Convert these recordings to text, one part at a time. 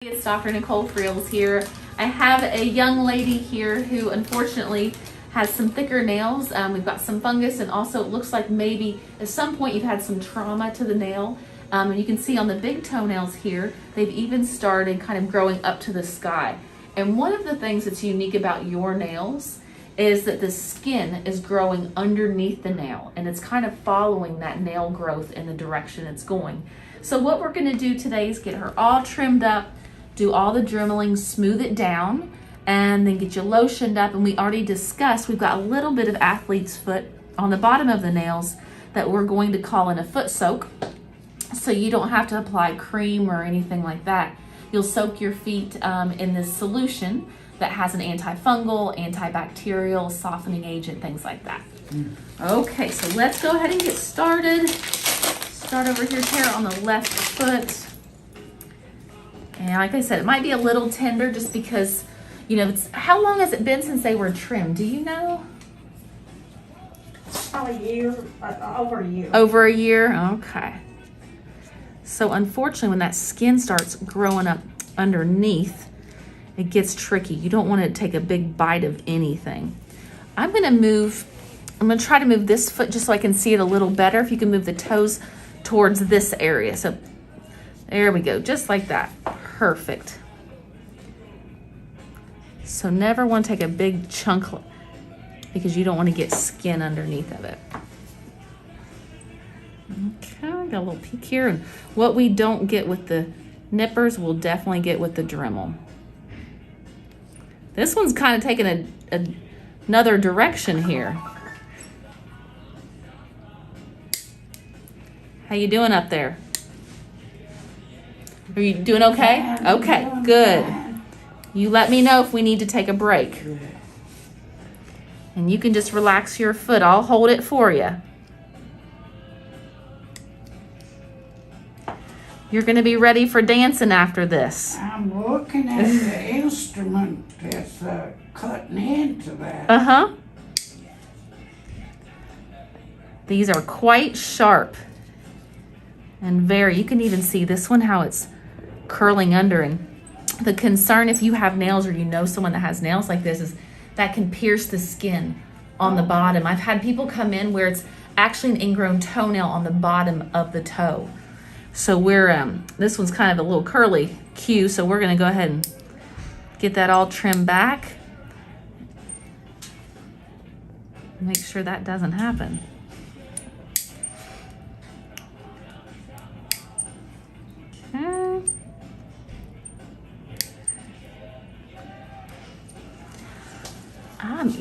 It's Dr. Nicole Friels here. I have a young lady here who unfortunately has some thicker nails. We've got some fungus, and also it looks like maybe at some point you've had some trauma to the nail. And you can see on the big toenails here, they've even started kind of growing up to the sky. And one of the things that's unique about your nails is that the skin is growing underneath the nail, and it's kind of following that nail growth in the direction it's going. So what we're gonna do today is get her all trimmed up, do all the dremeling, smooth it down, and then get you lotioned up. And we already discussed, we've got a little bit of athlete's foot on the bottom of the nails that we're going to call in a foot soak. So you don't have to apply cream or anything like that. You'll soak your feet in this solution that has an antifungal, antibacterial, softening agent, things like that. Okay, so let's go ahead and get started. Start over here, Tara, on the left foot. And like I said, it might be a little tender just because, you know, how long has it been since they were trimmed? Do you know? About a year, over a year. Over a year? Okay. So unfortunately, when that skin starts growing up underneath, it gets tricky. You don't want to take a big bite of anything. I'm going to try to move this foot just so I can see it a little better. If you can move the toes towards this area. So there we go, just like that. Perfect. So never want to take a big chunk because you don't want to get skin underneath of it. Okay, got a little peek here. And what we don't get with the nippers, we'll definitely get with the Dremel. This one's kind of taking another direction here. How you doing up there? Are you doing okay? Okay, good. You let me know if we need to take a break. And you can just relax your foot. I'll hold it for you. You're going to be ready for dancing after this. I'm looking at the instrument that's cutting into that. Uh-huh. These are quite sharp and you can even see this one, how it's curling under. And the concern if you have nails or you know someone that has nails like this is that can pierce the skin on the bottom. I've had people come in where it's actually an ingrown toenail on the bottom of the toe. So this one's kind of a little curly Q, so we're gonna go ahead and get that all trimmed back. Make sure that doesn't happen. Okay. I'm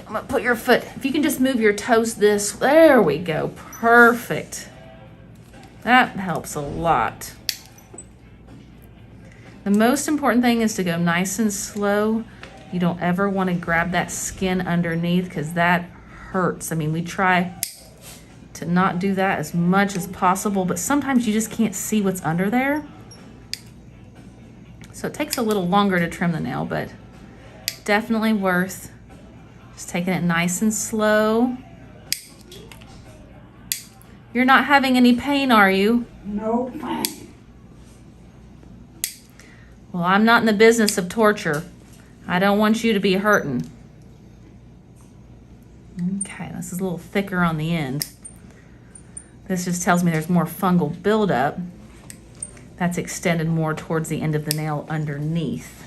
gonna put your foot, if you can just move your toes there we go, perfect. That helps a lot. The most important thing is to go nice and slow. You don't ever want to grab that skin underneath because that hurts. I mean, we try to not do that as much as possible, but sometimes you just can't see what's under there. So it takes a little longer to trim the nail, but definitely worth just taking it nice and slow. You're not having any pain, are you? No pain. Well, I'm not in the business of torture. I don't want you to be hurting. Okay, this is a little thicker on the end. This just tells me there's more fungal buildup that's extended more towards the end of the nail underneath.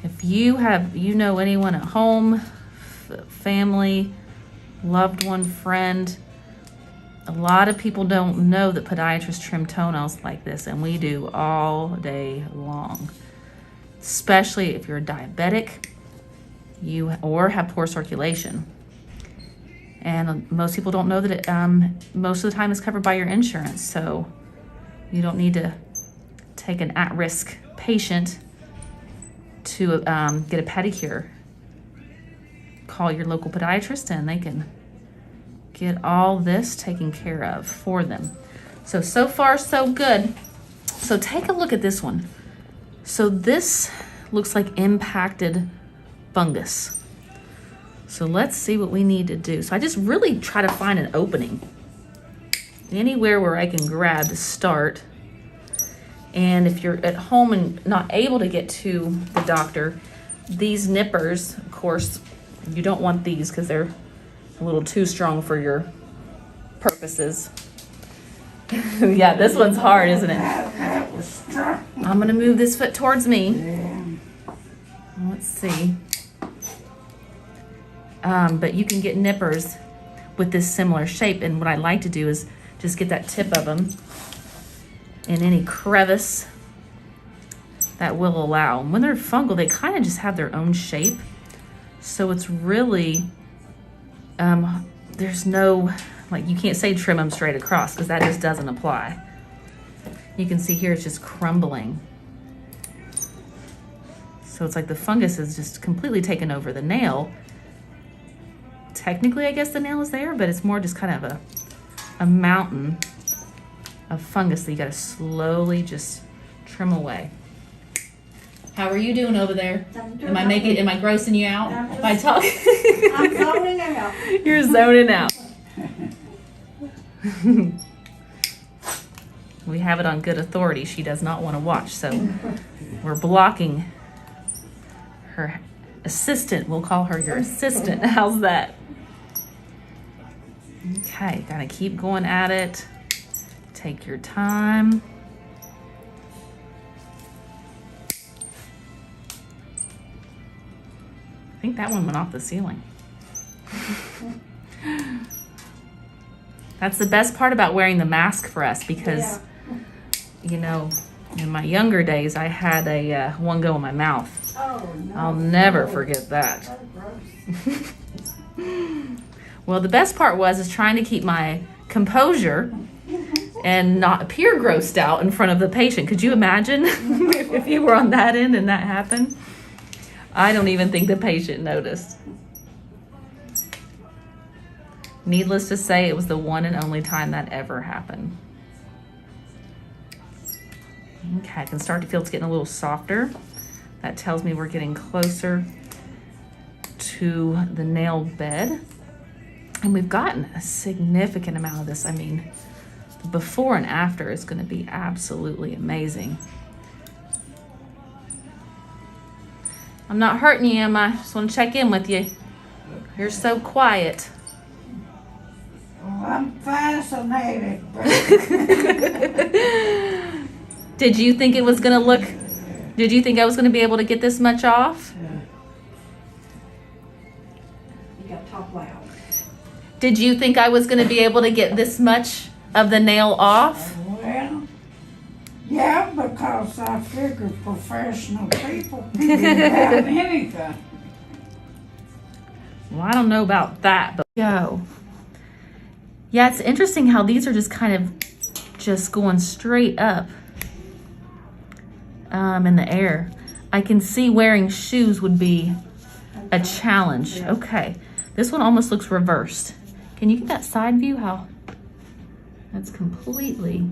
If you know anyone at home, family, loved one, friend, a lot of people don't know that podiatrists trim toenails like this, and we do all day long. Especially if you're diabetic, or have poor circulation. And most people don't know that it, most of the time is covered by your insurance, so you don't need to take an at-risk patient to get a pedicure. Call your local podiatrist and they can get all this taken care of for them. So far so good. So take a look at this one. So this looks like impacted fungus. So let's see what we need to do. So I just really try to find an opening. anywhere where I can grab to start. And if you're at home and not able to get to the doctor, these nippers, of course, you don't want these because they're a little too strong for your purposes. Yeah, this one's hard, isn't it? That was strong. I'm gonna move this foot towards me. Yeah. Let's see. But you can get nippers with this similar shape, and what I like to do is just get that tip of them in any crevice that will allow. When they're fungal, they kind of just have their own shape, so it's really there's no, like, you can't say trim them straight across because that just doesn't apply. You can see here it's just crumbling. So it's like the fungus is just completely taken over the nail. Technically, I guess the nail is there, but it's more just kind of a mountain of fungus that you gotta slowly just trim away. How are you doing over there? Am I grossing you out by talking? I'm zoning out. You're zoning out. We have it on good authority. She does not want to watch, so we're blocking her assistant. We'll call her your assistant. How's that? Okay, gotta keep going at it. Take your time. I think that one went off the ceiling. That's the best part about wearing the mask for us, because, you know, in my younger days, I had a one go in my mouth. Oh, no. I'll never forget that. Gross. Well, the best part is trying to keep my composure and not appear grossed out in front of the patient. Could you imagine if you were on that end and that happened? I don't even think the patient noticed. Needless to say, it was the one and only time that ever happened. Okay, I can start to feel it's getting a little softer. That tells me we're getting closer to the nail bed. And we've gotten a significant amount of this. I mean, the before and after is going to be absolutely amazing. I'm not hurting you, am I? Just want to check in with you. You're so quiet. Well, I'm fascinated. Did you think it was going to look... Did you think I was going to be able to get this much off? You got to talk loud. Did you think I was going to be able to get this much of the nail off? Well, yeah, because I figure professional people can do about anything. Well, I don't know about that, but go. Yeah, it's interesting how these are just kind of just going straight up in the air. I can see wearing shoes would be a challenge. Okay, this one almost looks reversed. Can you get that side view? How that's completely...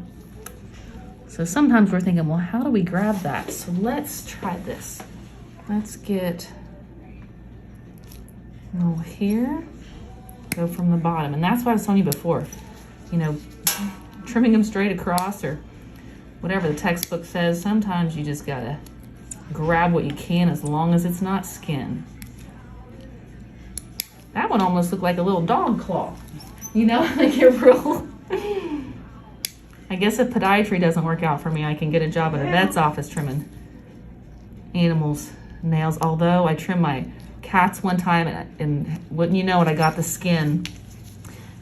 So sometimes we're thinking, well, how do we grab that? So let's try this. Let's get a little here, go from the bottom. And that's what I was telling you before, you know, trimming them straight across or whatever the textbook says. Sometimes you just gotta grab what you can as long as it's not skin. That one almost looked like a little dog claw. You know, like a real... I guess if podiatry doesn't work out for me, I can get a job at a vet's office trimming animals' nails. Although I trimmed my cats one time and wouldn't you know it, I got the skin.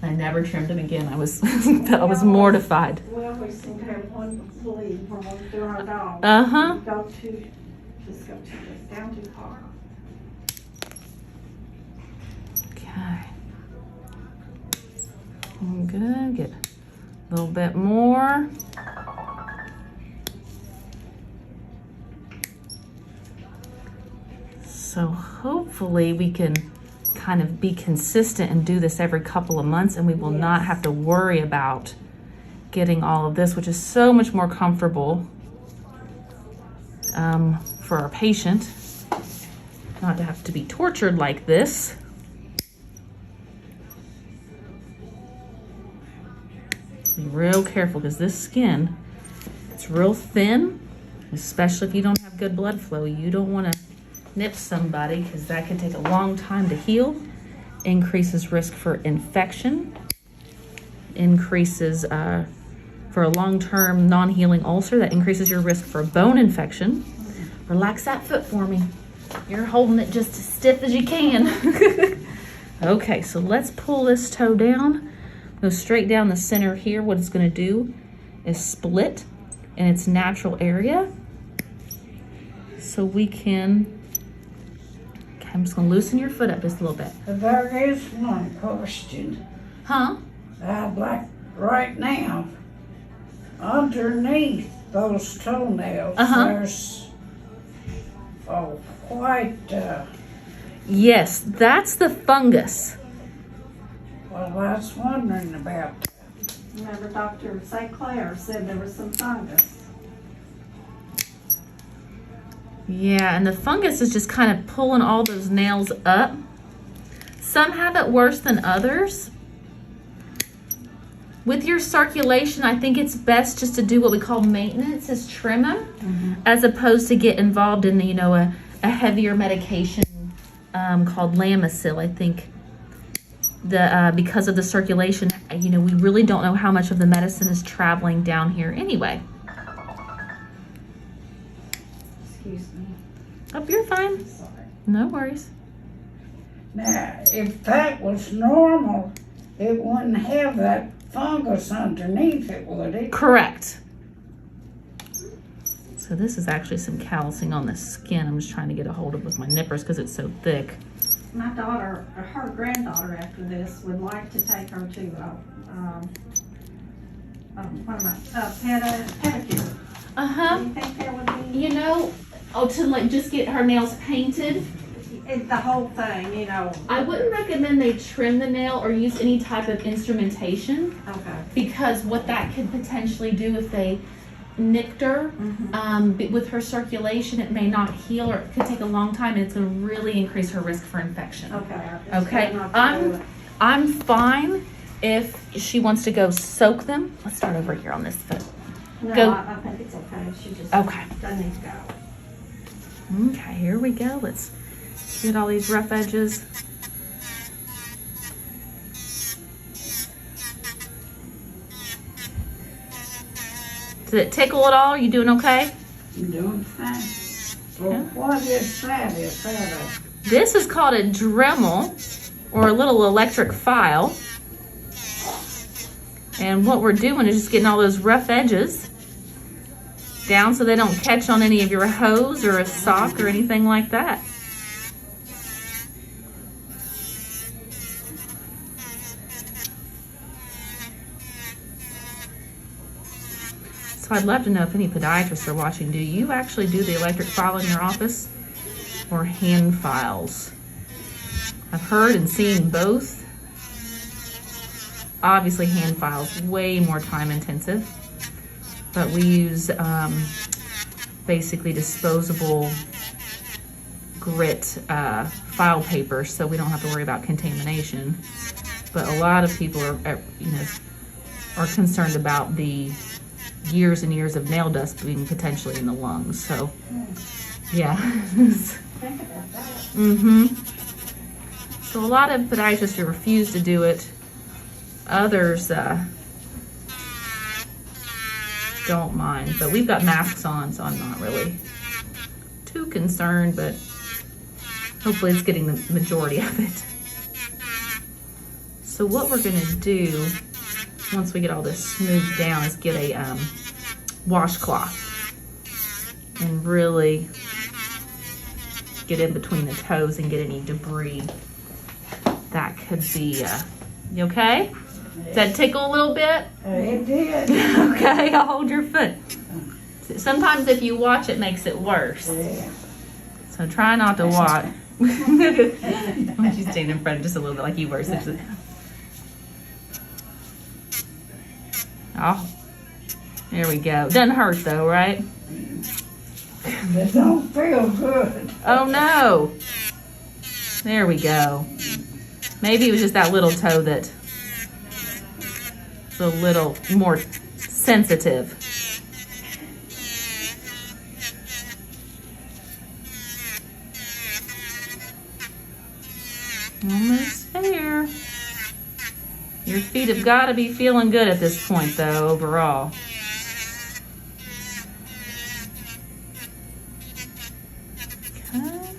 And I never trimmed them again. I was I was mortified. We always seem to have one bleed when we're doing our dog. Uh-huh. Just go down too far. Okay. I'm good. Get a little bit more. So hopefully we can kind of be consistent and do this every couple of months, and we will not have to worry about getting all of this, which is so much more comfortable for our patient, not to have to be tortured like this. Be real careful because this skin, it's real thin, especially if you don't have good blood flow. You don't want to nip somebody because that could take a long time to heal, increases risk for infection, increases for a long-term non-healing ulcer, that increases your risk for a bone infection. Relax that foot for me. You're holding it just as stiff as you can. Okay, so let's pull this toe down. Go straight down the center here. What it's going to do is split in its natural area. So we can, okay, I'm just going to loosen your foot up just a little bit. There is one question. Huh? I'd like right now, underneath those toenails, there's quite, yes, that's the fungus. well, I was wondering about that. Remember Dr. St. Clair said there was some fungus. Yeah, and the fungus is just kind of pulling all those nails up. Some have it worse than others. With your circulation, I think it's best just to do what we call maintenance, is trim them, as opposed to get involved in, you know, a heavier medication called Lamisil. I think because of the circulation, you know, we really don't know how much of the medicine is traveling down here anyway. Excuse me. Oh, you're fine. Sorry. No worries. Now, if that was normal, it wouldn't have that fungus underneath it, would it? Correct. So this is actually some callousing on the skin. I'm just trying to get a hold of with my nippers because it's so thick. My daughter, or her granddaughter after this, would like to take her to pedicure. Do you think that would be? You know, to like just get her nails painted. The whole thing, you know. I wouldn't recommend they trim the nail or use any type of instrumentation, Okay. because what that could potentially do if they nicked her, with her circulation, it may not heal, or it could take a long time, and it's going to really increase her risk for infection. Okay. Okay. I'm fine if she wants to go soak them. Let's start over here on this foot. No, Go. I think it's okay. She just Okay. doesn't need to go. Okay, here we go. Let's get all these rough edges. Did it tickle at all? Are you doing okay? You doing fine. Well, what is that? Is that This is called a Dremel, or a little electric file. And what we're doing is just getting all those rough edges down so they don't catch on any of your hose or a sock or anything like that. So I'd love to know if any podiatrists are watching. Do you actually do the electric file in your office or hand files? I've heard and seen both. Obviously hand files, way more time intensive, but we use basically disposable grit file paper, so we don't have to worry about contamination. But a lot of people are concerned about the years and years of nail dust being potentially in the lungs. So, yeah. Think about that. So a lot of podiatrists refuse to do it. Others don't mind, but we've got masks on, so I'm not really too concerned, but hopefully it's getting the majority of it. So what we're gonna do once we get all this smoothed down is get a washcloth and really get in between the toes and get any debris that could be, you okay? Does that tickle a little bit? it did. Okay, I'll hold your foot. Sometimes if you watch, it makes it worse. Yeah. So try not to watch. Why don't you stand in front just a little bit like you were. Oh, there we go. Doesn't hurt though, right? It don't feel good. Oh no. There we go. Maybe it was just that little toe that was a a little more sensitive. Almost there. Your feet have got to be feeling good at this point, though, overall. Okay.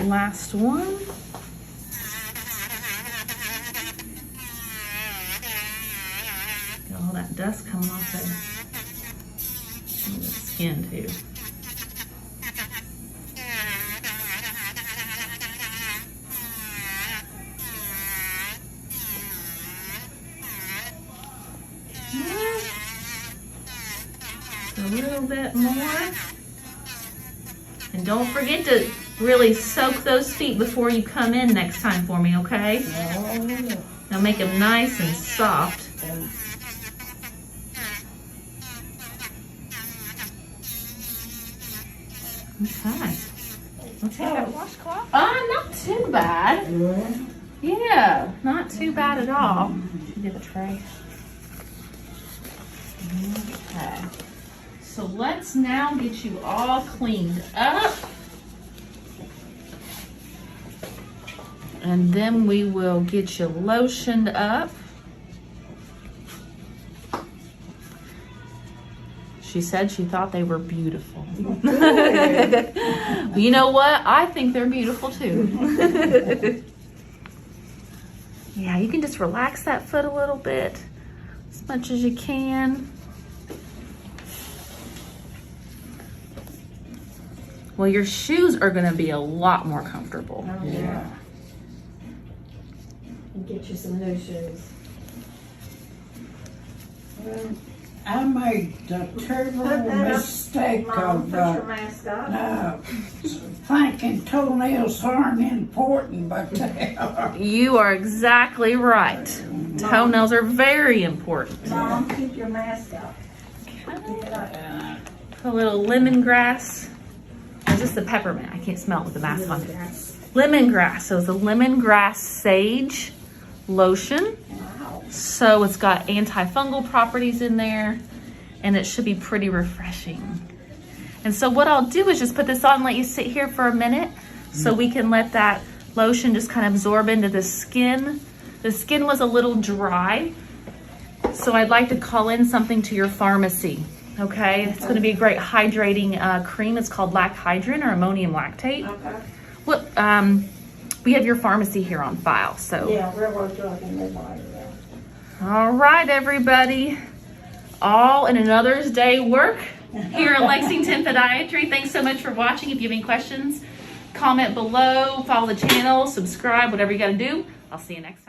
Last one. Got all that dust coming off there. And the skin, too. A little bit more. And don't forget to really soak those feet before you come in next time for me, okay? Now make them nice and soft. Okay. Let's take that washcloth. Not too bad. Yeah, not too bad at all. Get the tray. Okay. So let's now get you all cleaned up. And then we will get you lotioned up. She said she thought they were beautiful. You know what? I think they're beautiful too. Yeah, you can just relax that foot a little bit, as much as you can. Well, your shoes are gonna be a lot more comfortable. Oh, yeah. And get you some new shoes. I made the terrible mistake Mom, of put your mask on. thinking toenails aren't important, but they are. You are exactly right. Toenails are very important. Mom, keep your mask up. A little lemongrass. Or just the peppermint. I can't smell it with the mask on. Lemongrass. So it's a lemongrass sage lotion. Wow. So it's got antifungal properties in there, and it should be pretty refreshing. And so what I'll do is just put this on and let you sit here for a minute so we can let that lotion just kind of absorb into the skin. The skin was a little dry, so I'd like to call in something to your pharmacy. Okay, it's going to be a great hydrating cream. It's called Lacthydrin or ammonium lactate. Okay. What? We have your pharmacy here on file, so. Yeah, railroad drug and midwife. All right, everybody. All in another's day work here at Lexington Podiatry. Thanks so much for watching. If you have any questions, comment below, follow the channel, subscribe, whatever you got to do. I'll see you next time.